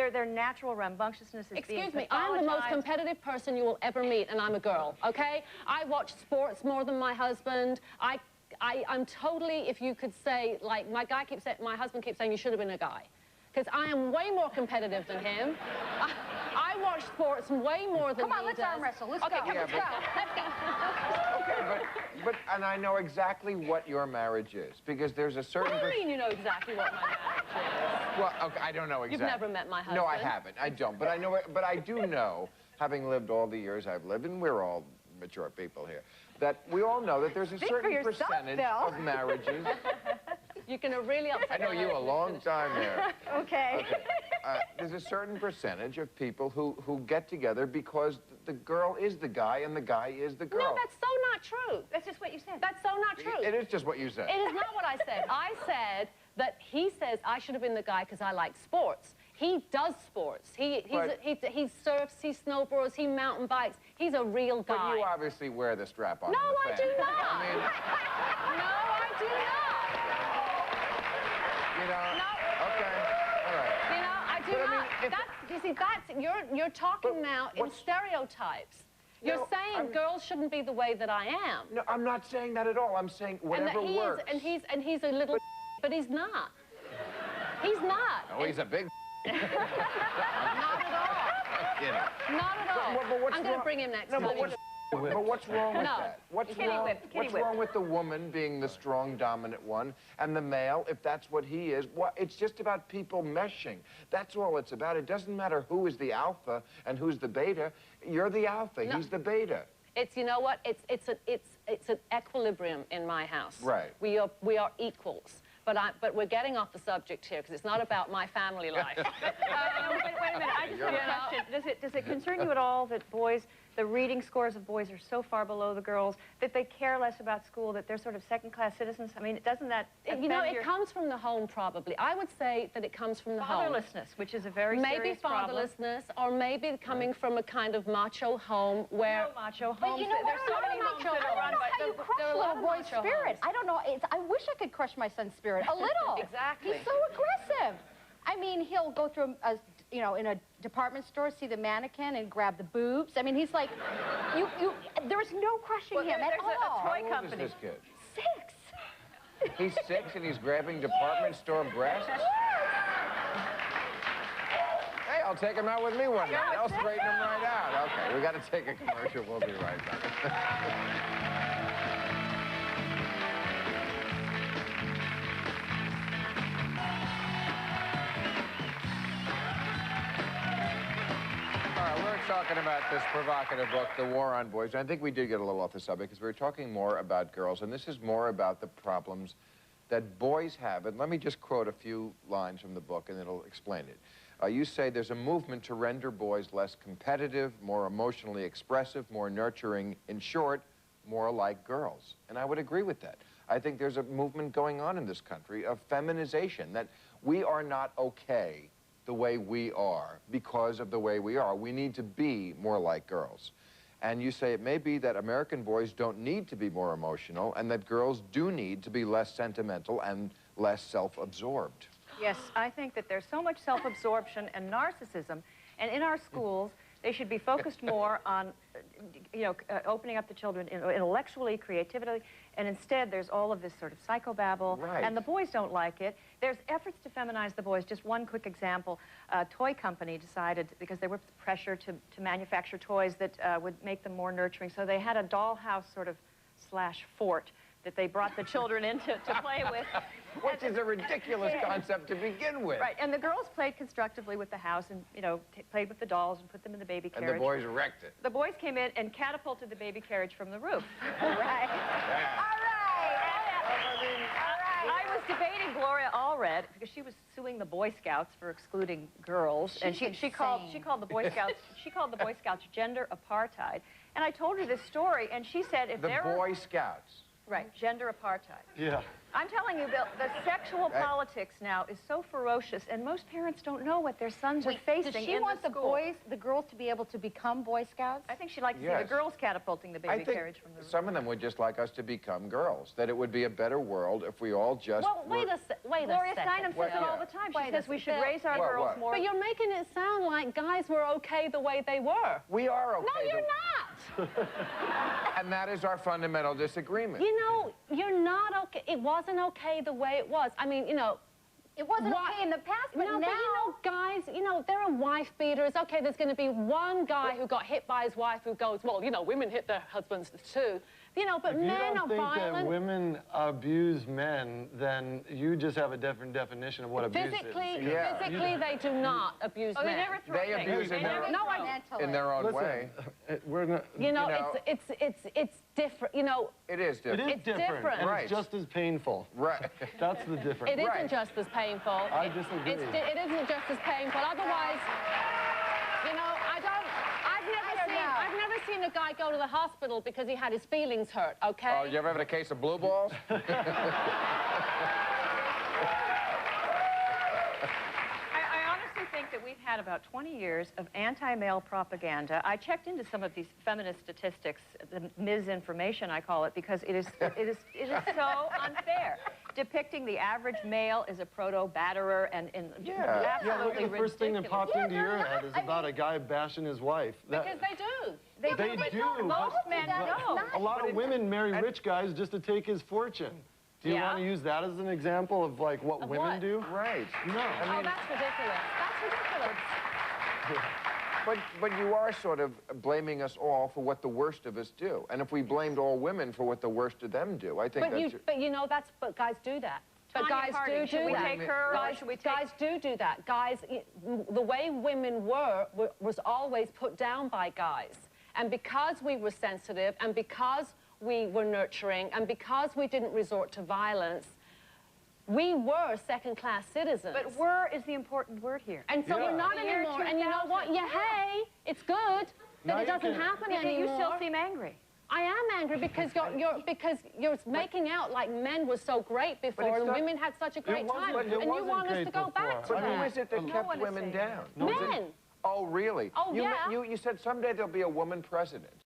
their natural rambunctiousness is Excuse me, I'm the most competitive person you will ever meet, and I'm a girl, okay? I watch sports more than my husband. I'm totally, if you could say, like, my husband keeps saying you should have been a guy. Because I am way more competitive than him. I watch sports way more than he does. Come on, let's arm wrestle. Let's go. Yeah, Let's go. Okay, and I know exactly what your marriage is, because there's a certain... What do you mean you know exactly what my marriage is? Well, okay, I don't know exactly. You've never met my husband. No, I haven't. I don't. But I know. But I do know, having lived all the years I've lived, and we're all mature people here, that we all know that there's a certain percentage of marriages. You're going to really upset I know you a long time there. Okay. There's a certain percentage of people who get together because the girl is the guy and the guy is the girl. No, that's so not true. That's just what you said. That's so not true. It is just what you said. It is not what I said. I said that he says I should have been the guy because I like sports. He does sports. He surfs, he snowboards, he mountain bikes. He's a real guy. But you obviously wear the strap on. No, I do not. I mean, no, I do not. You know. No. Okay. All right. You know, I do not. You see, you're talking now in stereotypes. You're saying girls shouldn't be the way that I am. No, I'm not saying that at all. I'm saying whatever works. And he's a little, but he's not. He's not. Oh, he's a big. Not at all. You know. Not at all. I'm going to bring him next time. But what's wrong with that? What's wrong with the woman being the strong, dominant one, and the male, if that's what he is? It's just about people meshing. That's all it's about. It doesn't matter who is the alpha and who's the beta. You're the alpha. No. He's the beta. It's, you know what? It's an equilibrium in my house. Right. We are equals. But we're getting off the subject here because it's not about my family life. Wait a minute. I just have a question. Does it concern you at all that the reading scores of boys are so far below the girls that they care less about school, that they're sort of second-class citizens? I mean, doesn't that you know, it comes from the home, probably. I would say that it comes from the home. Fatherlessness, which is a very serious problem. Maybe fatherlessness, or maybe coming from a kind of macho home where... No macho homes. But you know what? There's so many homes that are run by... How you crush a little boy's spirit. I don't know. I wish I could crush my son's spirit a little. Exactly. He's so aggressive. I mean, he'll go through you know, in a department store, see the mannequin and grab the boobs. I mean, he's like, there's no crushing him at all. There's a toy company. How old is this kid? 6. He's 6 and he's grabbing department store breasts? Hey, I'll take him out with me one night. I'll straighten him right out. Okay, we got to take a commercial. We'll be right back. Talking about this provocative book, The War on Boys. And I think we did get a little off the subject because we were talking more about girls, and this is more about the problems that boys have. And let me just quote a few lines from the book, and it'll explain it. You say there's a movement to render boys less competitive, more emotionally expressive, more nurturing, in short, more like girls. And I would agree with that. I think there's a movement going on in this country of feminization, that we are not okay the way we are because of the way we are. We need to be more like girls. And you say it may be that American boys don't need to be more emotional and that girls do need to be less sentimental and less self-absorbed. Yes, I think that there's so much self-absorption and narcissism, and in our schools, they should be focused more on, you know, opening up the children intellectually, creatively, and instead there's all of this sort of psychobabble, and the boys don't like it. There's efforts to feminize the boys. Just one quick example. A toy company decided, because there was pressure to manufacture toys that would make them more nurturing, so they had a dollhouse sort of / fort that they brought the children in to play with. Which is a ridiculous concept to begin with. Right, and the girls played constructively with the house and, you know, played with the dolls and put them in the baby carriage. And the boys wrecked it. The boys came in and catapulted the baby carriage from the roof. All right. All right. I was debating Gloria Allred because she was suing the Boy Scouts for excluding girls, and she called the Boy Scouts gender apartheid. And I told her this story, and she said if the Boy Scouts. Right, gender apartheid. Yeah. I'm telling you, Bill, the sexual politics now is so ferocious, and most parents don't know what their sons are facing Does she in want the school. the girls to be able to become Boy Scouts? I think she'd like to see Yes. the girls catapulting the I baby think carriage from the room. some of them would just like us to become girls, that it would be a better world if we all just Well, wait were... a Gloria second. Steinem says it all the time. She says we should raise our girls What? more. But you're making it sound like guys were okay the way they were. We are okay. No, you're not. And that is our fundamental disagreement. You know, you're not okay. It wasn't okay the way it was. I mean, you know, It wasn't What? okay in the past, but no, now... but you know, guys, you know, there are wife beaters. Okay, there's going to be one guy who got hit by his wife who goes, well, you know, women hit their husbands too. You know, but If you men don't are think violent. that women abuse men, then you just have a different definition of what abuse Physically, is. Yeah. physically, they do not abuse Oh, they men. never throw They things. abuse They in never their- throw. No, mentally. In their own Listen, way. we're not... You know, You know- it's different. You know, It is It different. is It's different, different. and Right. it's just as painful. Right. That's the difference. it isn't Right. just as painful. I disagree. It isn't just as painful. Otherwise, you know, I've never seen a guy go to the hospital because he had his feelings hurt. Okay. Oh, you ever had a case of blue balls? I honestly think that we've had about 20 years of anti-male propaganda. I checked into some of these feminist statistics, the misinformation I call it, because it is so unfair. Depicting the average male as a proto-batterer and Yeah. Yeah, look absolutely at the first thing that ridiculous. popped into your head is about a guy bashing his wife. Because they do. They but do, Most but- men That's don't. not- a lot of women marry rich guys just to take his fortune. Do you Yeah. want to use that as an example of like what Of women what? do? Right. No. Oh, that's ridiculous. That's ridiculous. But you are sort of blaming us all for what the worst of us do. And if we blamed all women for what the worst of them do, I think that's... But you know, but guys do that. But Tanya guys Harding, do should do we that. take her, or guys, should we take... guys do that. Guys, the way women was always put down by guys. And because we were sensitive, and because we were nurturing, and because we didn't resort to violence, we were second-class citizens. But "were" is the important word here. And so we're not The year anymore. And you know what? 2000. Yeah, hey, it's good Now that it you doesn't can- happen You anymore. still seem angry. I am angry because you're making out like men were so great before and not- women had such a great time, wasn't- it and you wasn't want us great to go back to before. But who that. is it that No kept one is women saying down? Men. Oh, really? Oh, You yeah. You said someday there'll be a woman president.